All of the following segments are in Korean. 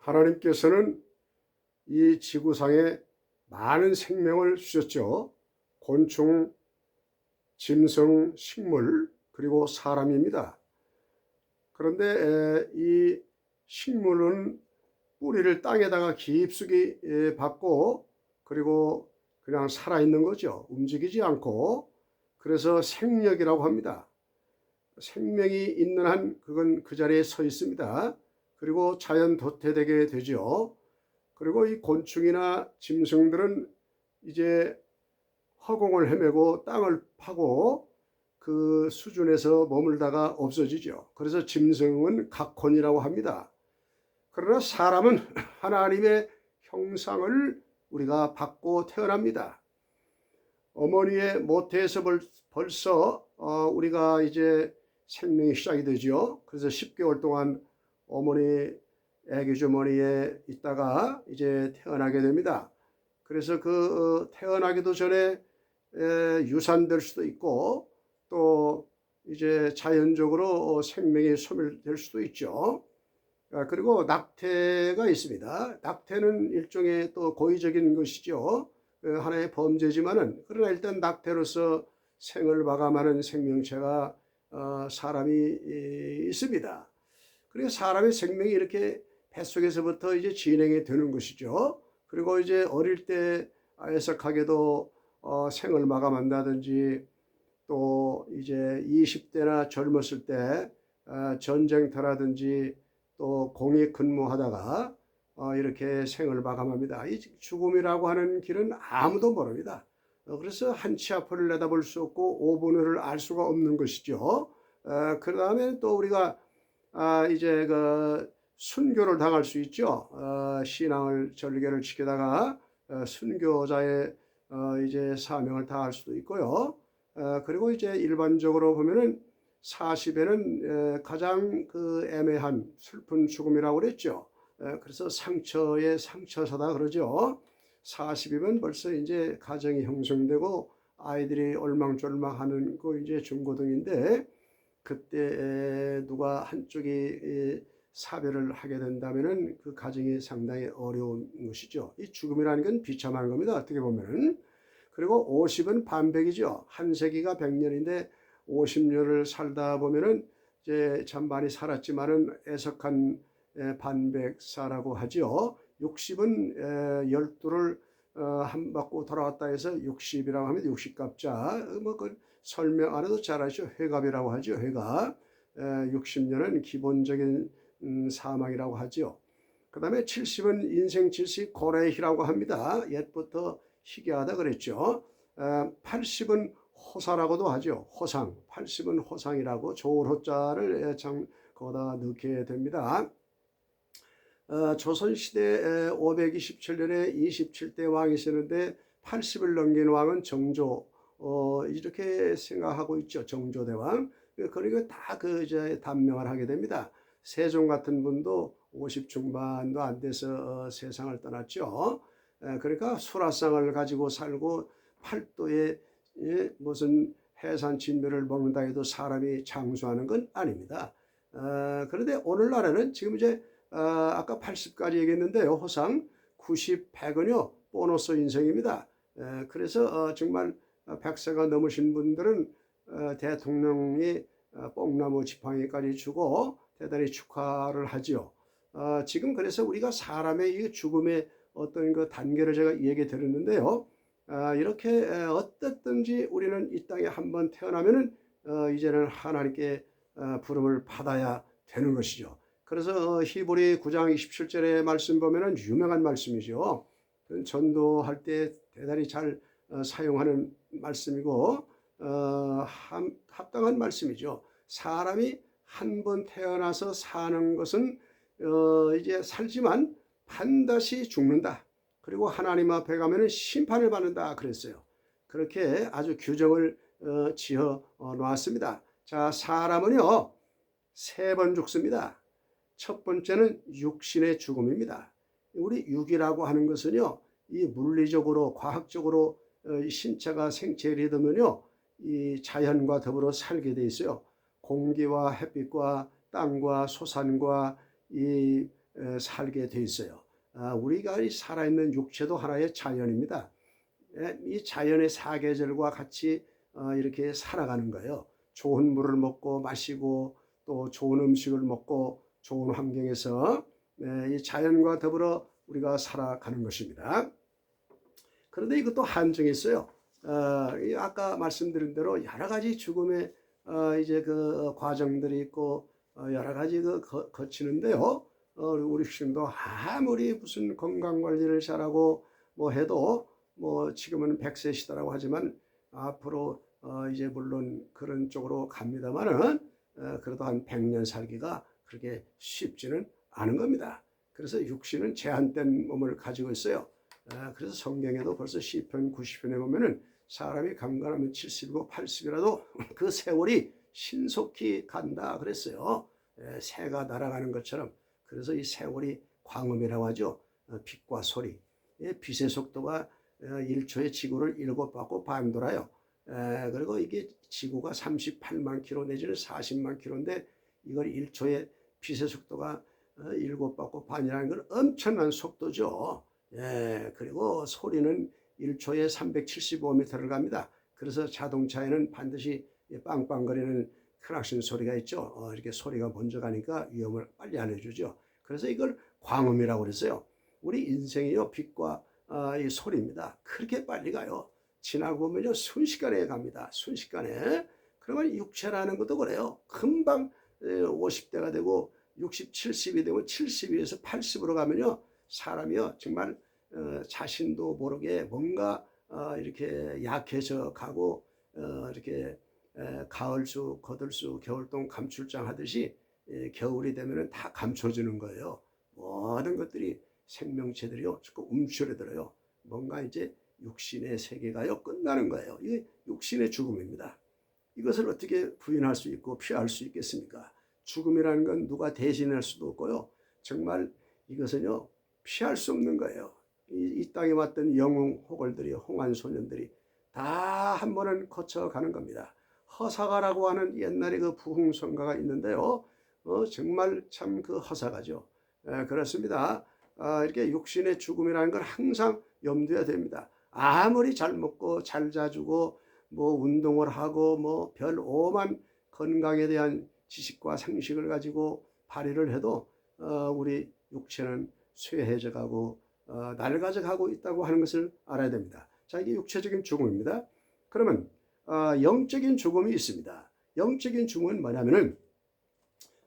하나님께서는 이 지구상에 많은 생명을 주셨죠. 곤충, 짐승, 식물, 그리고 사람입니다. 그런데 이 식물은 뿌리를 땅에다가 깊숙이 박고 그리고 그냥 살아있는 거죠. 움직이지 않고. 그래서 생력이라고 합니다. 생명이 있는 한 그건 그 자리에 서 있습니다. 그리고 자연 도태되게 되죠. 그리고 이 곤충이나 짐승들은 이제 허공을 헤매고 땅을 파고 그 수준에서 머물다가 없어지죠. 그래서 짐승은 각혼이라고 합니다. 그러나 사람은 하나님의 형상을 우리가 받고 태어납니다. 어머니의 모태에서 벌써 우리가 이제 생명이 시작이 되죠. 그래서 10개월 동안 어머니 아기 주머니에 있다가 이제 태어나게 됩니다. 그래서 그 태어나기도 전에 유산될 수도 있고 또 이제 자연적으로 생명이 소멸될 수도 있죠. 그리고 낙태가 있습니다. 낙태는 일종의 또 고의적인 것이죠. 하나의 범죄지만은 그러나 일단 낙태로서 생을 마감하는 생명체가 사람이 있습니다. 그리고 사람의 생명이 이렇게 뱃속에서부터 이제 진행이 되는 것이죠. 그리고 이제 어릴 때 애석하게도 생을 마감한다든지 또 이제 20대나 젊었을 때 전쟁터라든지 또 공익 근무하다가 이렇게 생을 마감합니다. 이 죽음이라고 하는 길은 아무도 모릅니다. 그래서 한치 앞을 내다볼 수 없고 5분 후를 알 수가 없는 것이죠. 그 다음에 또 우리가 이제 그 순교를 당할 수 있죠. 신앙을 절개를 지키다가 순교자의 이제 사명을 다할 수도 있고요. 그리고 이제 일반적으로 보면은 40에는 가장 그 애매한 슬픈 죽음이라고 그랬죠. 그래서 상처에 상처사다 그러죠. 40이면 벌써 이제 가정이 형성되고 아이들이 얼망졸망하는 거 이제 중고등인데 그때 누가 한쪽이 사별을 하게 된다면은 그 가정이 상당히 어려운 것이죠. 이 죽음이라는 건 비참한 겁니다. 어떻게 보면은. 그리고 50은 반백이죠. 한 세기가 100년인데 50년을 살다 보면은 이제 참 많이 살았지만은 애석한 반백사라고 하죠. 60은 12를 한 바퀴 돌아왔다 해서 60이라고 하면 60갑자 뭐 그 설명 안 해도 잘 아시죠. 회갑이라고 하죠. 회갑. 60년은 기본적인 사망이라고 하죠. 그 다음에 70은 인생 70 고래희라고 합니다. 옛부터 희귀하다 그랬죠. 80은 호사라고도 하죠. 호상. 80은 호상이라고 좋은 호자를 거기다 넣게 됩니다. 조선시대 527년에 27대 왕이셨는데 80을 넘긴 왕은 정조 이렇게 생각하고 있죠. 정조대왕. 그리고 다 그 이제 단명을 하게 됩니다. 세종 같은 분도 50 중반도 안 돼서 세상을 떠났죠. 그러니까 수라상을 가지고 살고 팔도에 무슨 해산 진미를 먹는다 해도 사람이 장수하는 건 아닙니다. 그런데 오늘날에는 지금 이제 아까 80까지 얘기했는데요. 호상 90, 100은요. 보너스 인생입니다. 그래서 정말 100세가 넘으신 분들은 대통령이 뽕나무 지팡이까지 주고 대단히 축하를 하지요. 지금 그래서 우리가 사람의 이 죽음의 어떤 그 단계를 제가 얘기 드렸는데요. 이렇게 어떻든지 우리는 이 땅에 한번 태어나면은 이제는 하나님께 부름을 받아야 되는 것이죠. 그래서 히브리 9장 27절의 말씀 보면은 유명한 말씀이죠. 전도할 때 대단히 잘 사용하는 말씀이고 합당한 말씀이죠. 사람이 한 번 태어나서 사는 것은 이제 살지만 반드시 죽는다. 그리고 하나님 앞에 가면은 심판을 받는다 그랬어요. 그렇게 아주 규정을 지어 놨습니다. 자, 사람은요 3번 죽습니다. 첫 번째는 육신의 죽음입니다. 우리 육이라고 하는 것은요 이 물리적으로 과학적으로 신체가 생체 리듬은요 이 자연과 더불어 살게 돼 있어요. 공기와 햇빛과 땅과 소산과 이 살게 돼 있어요. 우리가 살아있는 육체도 하나의 자연입니다. 이 자연의 사계절과 같이 이렇게 살아가는 거예요. 좋은 물을 먹고 마시고 또 좋은 음식을 먹고 좋은 환경에서 이 자연과 더불어 우리가 살아가는 것입니다. 그런데 이것도 한정이 있어요. 아까 말씀드린 대로 여러 가지 죽음의 이제 그 과정들이 있고 여러 가지 거치는데요. 우리 신도 아무리 무슨 건강 관리를 잘하고 뭐 해도 뭐 지금은 100세시다라고 하지만 앞으로 이제 물론 그런 쪽으로 갑니다만은 그래도 한 100년 살기가 그렇게 쉽지는 않은 겁니다. 그래서 육신은 제한된 몸을 가지고 있어요. 그래서 성경에도 벌써 시편 90편에 보면은 사람이 강건하면 70이고 80이라도 그 세월이 신속히 간다 그랬어요. 새가 날아가는 것처럼. 그래서 이 세월이 광음이라고 하죠. 빛과 소리. 빛의 속도가 1초에 지구를 7바퀴 반 돌아요. 그리고 이게 지구가 38만 킬로 내지는 40만 킬로인데 이걸 1초에 빛의 속도가 7바퀴 반이라는 건 엄청난 속도죠. 그리고 소리는 1초에 375m를 갑니다. 그래서 자동차에는 반드시 빵빵거리는 크락션 소리가 있죠. 이렇게 소리가 먼저 가니까 위험을 빨리 알려주죠. 그래서 이걸 광음이라고 그랬어요. 우리 인생이요, 빛과 이 소리입니다. 그렇게 빨리 가요. 지나고 보면요, 순식간에 갑니다. 순식간에. 그러면 육체라는 것도 그래요. 금방 50대가 되고 60, 70이 되고 70에서 80으로 가면요, 사람이요, 정말 자신도 모르게 뭔가 이렇게 약해져 가고 이렇게 가을수, 거들수, 겨울동 감출장 하듯이 겨울이 되면은 다 감춰지는 거예요. 모든 것들이 생명체들이요, 자꾸 움츠러들어요. 뭔가 이제 육신의 세계가요 끝나는 거예요. 이게 육신의 죽음입니다. 이것을 어떻게 부인할 수 있고 피할 수 있겠습니까? 죽음이라는 건 누가 대신할 수도 없고요. 정말 이것은요 피할 수 없는 거예요. 이 땅에 왔던 영웅 호걸들이, 홍안소년들이 다 한 번은 거쳐가는 겁니다. 허사가라고 하는 옛날에 그 부흥성가가 있는데요. 정말 참 그 허사가죠. 그렇습니다. 이렇게 육신의 죽음이라는 건 항상 염두해야 됩니다. 아무리 잘 먹고 잘 자주고 뭐 운동을 하고 뭐 별 오만 건강에 대한 지식과 상식을 가지고 발휘를 해도 우리 육체는 쇠해져 가고 낡아져 가고 있다고 하는 것을 알아야 됩니다. 자, 이게 육체적인 죽음입니다. 그러면 영적인 죽음이 있습니다. 영적인 죽음은 뭐냐면은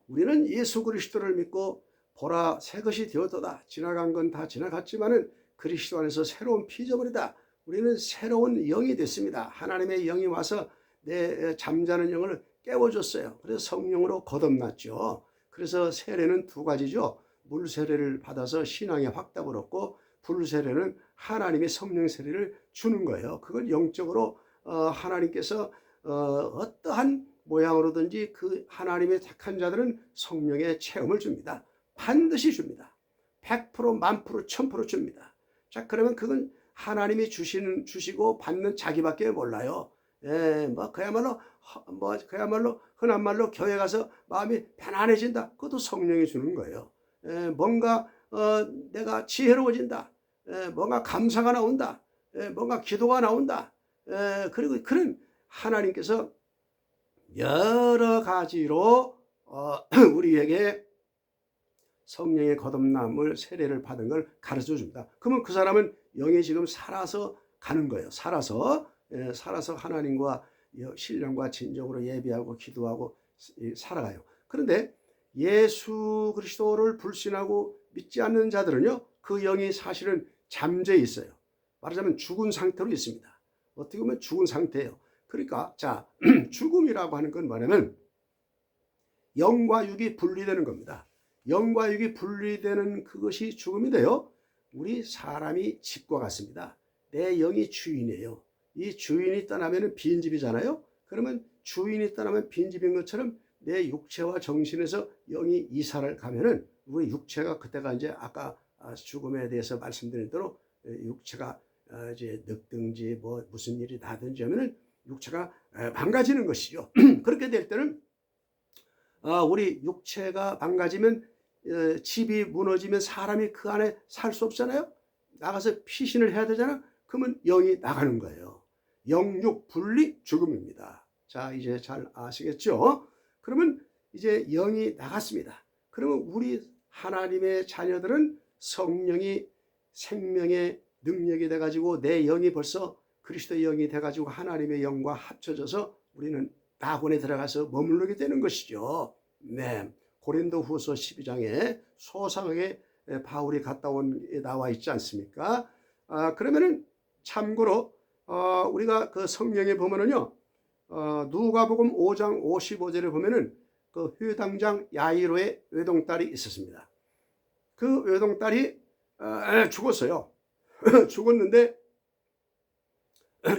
우리는 예수 그리스도를 믿고 보라 새 것이 되었도다. 지나간 건 다 지나갔지만은 그리스도 안에서 새로운 피조물이다. 우리는 새로운 영이 됐습니다. 하나님의 영이 와서 내 잠자는 영을 깨워줬어요. 그래서 성령으로 거듭났죠. 그래서 세례는 두 가지죠. 물 세례를 받아서 신앙의 확답을 얻고 불 세례는 하나님의 성령 세례를 주는 거예요. 그걸 영적으로 하나님께서 어떠한 모양으로든지 그 하나님의 택한 자들은 성령의 체험을 줍니다. 반드시 줍니다. 100%, 10,000%, 1000% 줍니다. 자, 그러면 그건 하나님이 주시고 받는 자기밖에 몰라요. 그야말로 흔한 말로 교회 가서 마음이 편안해진다. 그것도 성령이 주는 거예요. 뭔가 내가 지혜로워진다. 뭔가 감사가 나온다. 뭔가 기도가 나온다. 그리고 그런 하나님께서 여러 가지로 우리에게 성령의 거듭남을 세례를 받은 걸 가르쳐 줍니다. 그러면 그 사람은 영이 지금 살아서 가는 거예요. 살아서 하나님과 신령과 진정으로 예배하고 기도하고 살아가요. 그런데 예수 그리스도를 불신하고 믿지 않는 자들은요, 그 영이 사실은 잠재해 있어요. 말하자면 죽은 상태로 있습니다. 어떻게 보면 죽은 상태예요. 그러니까 자, 죽음이라고 하는 건 뭐냐면 영과 육이 분리되는 겁니다. 영과 육이 분리되는 그것이 죽음인데요. 우리 사람이 집과 같습니다. 내 영이 주인이에요. 이 주인이 떠나면 빈집이잖아요. 그러면 주인이 떠나면 빈집인 것처럼 내 육체와 정신에서 영이 이사를 가면은 우리 육체가 그때가 이제 아까 죽음에 대해서 말씀드린 대로 육체가 이제 늑든지 뭐 무슨 일이 나든지 하면은 육체가 망가지는 것이죠. 그렇게 될 때는 우리 육체가 망가지면 집이 무너지면 사람이 그 안에 살 수 없잖아요. 나가서 피신을 해야 되잖아. 그러면 영이 나가는 거예요. 영육 분리 죽음입니다. 자, 이제 잘 아시겠죠? 그러면 이제 영이 나갔습니다. 그러면 우리 하나님의 자녀들은 성령이 생명의 능력이 돼가지고 내 영이 벌써 그리스도의 영이 돼가지고 하나님의 영과 합쳐져서 우리는 낙원에 들어가서 머무르게 되는 것이죠. 네, 고린도후서 12장에 소상하게 바울이 갔다 온 나와 있지 않습니까? 그러면은 참고로 우리가 그 성경에 보면은요, 누가복음 5장 55절에 보면은 그 회당장 야이로의 외동딸이 있었습니다. 그 외동딸이 죽었어요. 죽었는데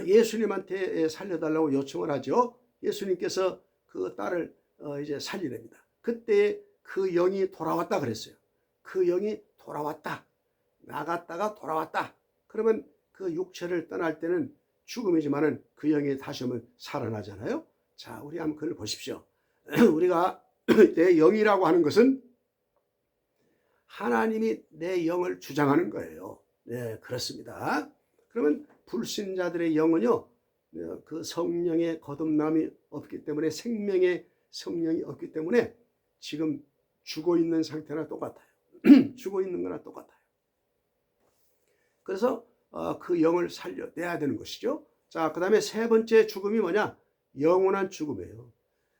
예수님한테 살려달라고 요청을 하죠. 예수님께서 그 딸을 이제 살리랍니다. 그때 그 영이 돌아왔다 그랬어요. 그 영이 돌아왔다. 나갔다가 돌아왔다. 그러면 그 육체를 떠날 때는 죽음이지만은 그 영이 다시 오면 살아나잖아요. 자, 우리 한번 그걸 보십시오. 우리가 내 영이라고 하는 것은 하나님이 내 영을 주장하는 거예요. 네, 그렇습니다. 그러면 불신자들의 영은요, 그 성령의 거듭남이 없기 때문에 생명의 성령이 없기 때문에 지금 죽어 있는 상태나 똑같아요. 죽어 있는 거나 똑같아요. 그래서 그 영을 살려내야 되는 것이죠. 자, 그 다음에 세 번째 죽음이 뭐냐? 영원한 죽음이에요.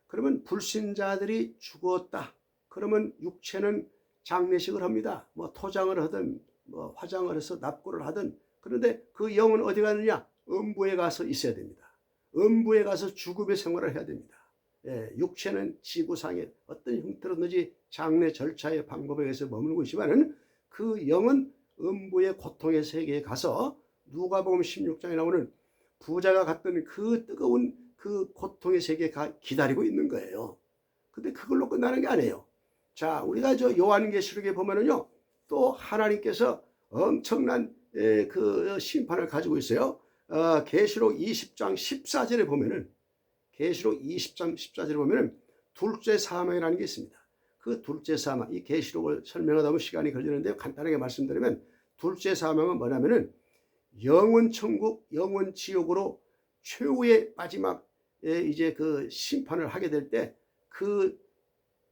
그러면 불신자들이 죽었다. 그러면 육체는 장례식을 합니다. 뭐 토장을 하든 뭐 화장을 해서 납고를 하든. 그런데 그 영은 어디 가느냐? 음부에 가서 있어야 됩니다. 음부에 가서 죽음의 생활을 해야 됩니다. 예, 육체는 지구상의 어떤 형태로든지 장례 절차의 방법에 의해서 머물고 있지만은 그 영은 음부의 고통의 세계에 가서 누가복음 16장에 나오는 부자가 갔던 그 뜨거운 그 고통의 세계에 기다리고 있는 거예요. 근데 그걸로 끝나는 게 아니에요. 자, 우리가 저 요한계시록에 보면은요, 또 하나님께서 엄청난 그 심판을 가지고 있어요. 계시록 20장 14절에 보면은, 계시록 20장 14절에 보면은 둘째 사망이라는 게 있습니다. 그 둘째 사망, 이 계시록을 설명하다 보면 시간이 걸리는데요. 간단하게 말씀드리면 둘째 사망은 뭐냐면은 영원 천국, 영원 지옥으로 최후의 마지막 이제 그 심판을 하게 될 때 그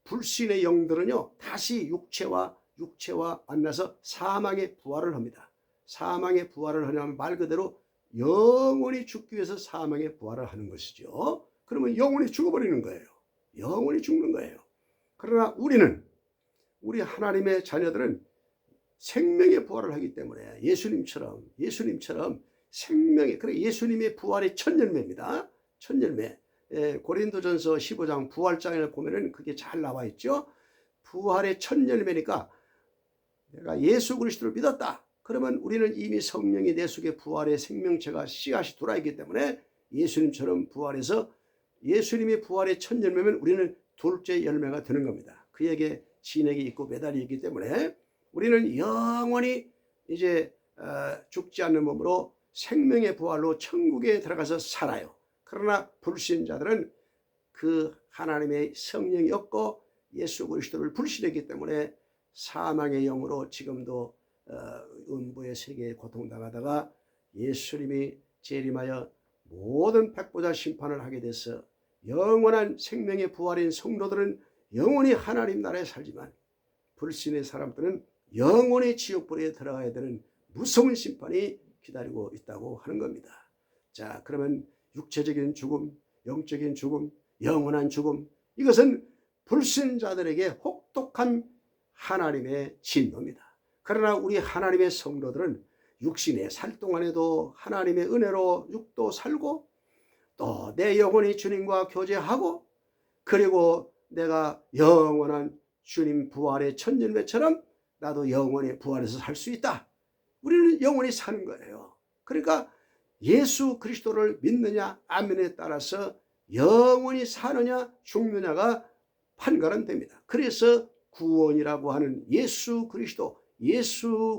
불신의 영들은요 다시 육체와 만나서 사망의 부활을 합니다. 사망의 부활을 하냐면 말 그대로 영원히 죽기 위해서 사망의 부활을 하는 것이죠. 그러면 영원히 죽어버리는 거예요. 영원히 죽는 거예요. 그러나 우리 하나님의 자녀들은 생명의 부활을 하기 때문에 예수님처럼 생명의, 그래 예수님의 부활의 첫 열매입니다. 첫 열매. 고린도전서 15장 부활장을 보면은 그게 잘 나와 있죠. 부활의 첫 열매니까 내가 예수 그리스도를 믿었다. 그러면 우리는 이미 성령이 내 속에 부활의 생명체가 씨앗이 돌아있기 때문에 예수님처럼 부활해서 예수님의 부활의 첫 열매면 우리는 둘째 열매가 되는 겁니다. 그에게 진액이 있고 메달이 있기 때문에 우리는 영원히 이제 죽지 않는 몸으로 생명의 부활로 천국에 들어가서 살아요. 그러나 불신자들은 그 하나님의 성령이 없고 예수 그리스도를 불신했기 때문에 사망의 영으로 지금도 음부의 세계에 고통당하다가 예수님이 재림하여 모든 백보자 심판을 하게 돼서 영원한 생명의 부활인 성도들은 영원히 하나님 나라에 살지만 불신의 사람들은 영원히 지옥불에 들어가야 되는 무서운 심판이 기다리고 있다고 하는 겁니다. 자, 그러면 육체적인 죽음, 영적인 죽음, 영원한 죽음, 이것은 불신자들에게 혹독한 하나님의 진노입니다. 그러나 우리 하나님의 성도들은 육신에 살 동안에도 하나님의 은혜로 육도 살고 또 내 영혼이 주님과 교제하고 그리고 내가 영원한 주님 부활의 첫 열매처럼 나도 영원히 부활해서 살 수 있다. 우리는 영원히 사는 거예요. 그러니까 예수 그리스도를 믿느냐 안 믿느냐에 따라서 영원히 사느냐 죽느냐가 판가름됩니다. 그래서 구원이라고 하는 예수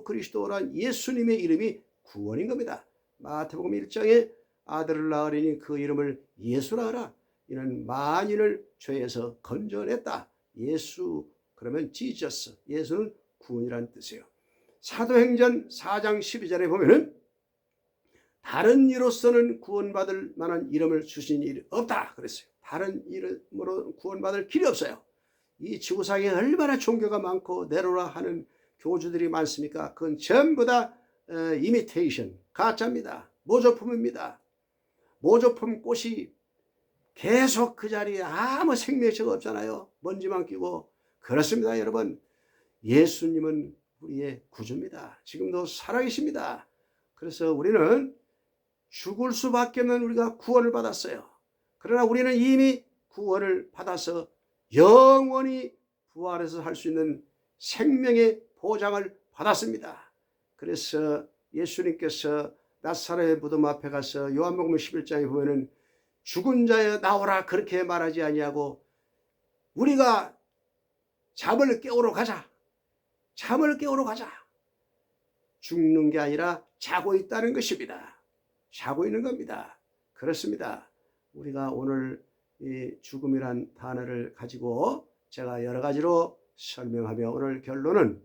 그리스도란 예수님의 이름이 구원인 겁니다. 마태복음 1장에 아들을 낳으리니 그 이름을 예수라 하라. 이는 만인을 죄에서 건져냈다. 예수 그러면 Jesus, 예수는 구원이라는 뜻이에요. 사도행전 4장 12절에 보면은 다른 이로서는 구원받을 만한 이름을 주신 일이 없다 그랬어요. 다른 이름으로 구원받을 길이 없어요. 이 지구상에 얼마나 종교가 많고 내로라 하는 교주들이 많습니까? 그건 전부 다 이미테이션, 가짜입니다. 모조품입니다. 모조품 꽃이 계속 그 자리에 아무 생명체가 없잖아요. 먼지만 끼고. 그렇습니다, 여러분. 예수님은 우리의 구주입니다. 지금도 살아계십니다. 그래서 우리는 죽을 수밖에 없는 우리가 구원을 받았어요. 그러나 우리는 이미 구원을 받아서 영원히 부활해서 할 수 있는 생명의 보장을 받았습니다. 그래서 예수님께서 나사렛의 무덤 앞에 가서 요한복음 11장에 보면은 죽은 자여 나오라 그렇게 말하지 아니하고 우리가 잠을 깨우러 가자. 잠을 깨우러 가자. 죽는 게 아니라 자고 있다는 것입니다. 자고 있는 겁니다. 그렇습니다. 우리가 오늘 이 죽음이란 단어를 가지고 제가 여러 가지로 설명하며 오늘 결론은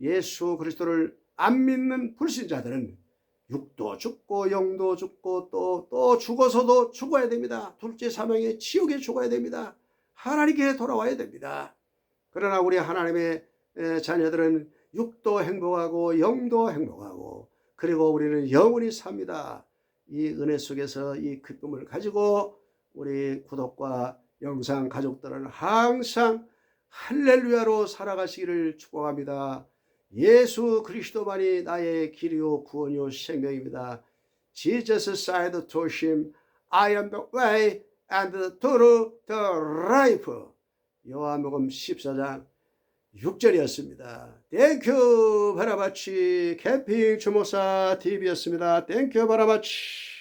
예수 그리스도를 안 믿는 불신자들은 육도 죽고 영도 죽고 또 죽어서도 죽어야 됩니다. 둘째 사망의 지옥에 죽어야 됩니다. 하나님께 돌아와야 됩니다. 그러나 우리 하나님의 자녀들은 육도 행복하고 영도 행복하고 그리고 우리는 영원히 삽니다. 이 은혜 속에서 이 기쁨을 가지고 우리 구독과 영상 가족들은 항상 할렐루야로 살아가시기를 축복합니다. 예수 그리스도만이 나의 길이요 구원이요 생명입니다. Jesus said to him, I am the way and the truth, the life. 요한복음 14장 6절이었습니다. 땡큐 바라바치 캠핑 주목사 TV였습니다. 땡큐 바라바치.